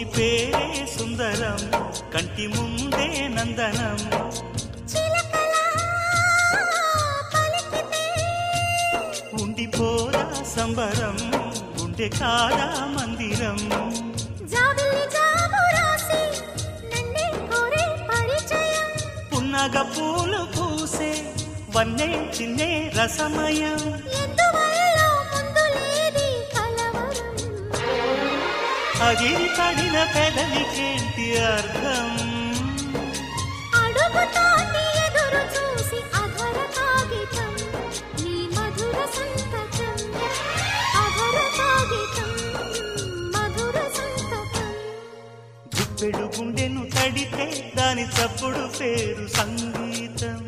కోటి పేరే సుందరం కంటి ముందే నందనం ఉండిపోరా సంబరం గుండె కాదా మందిరం పున్నగ పూలు పూసే వన్నే చిన్నే రసమయం అగిరి పడిన పెదవికేంటి అర్థం అడుగుతోంది ఎదురు చూసి అధర కాగితం నీ మధుర సంతకం అధర కాగితం మధుర సంతకం గుప్పెడు గుండెను తడితే దాని చప్పుడు పేరు సంగీతం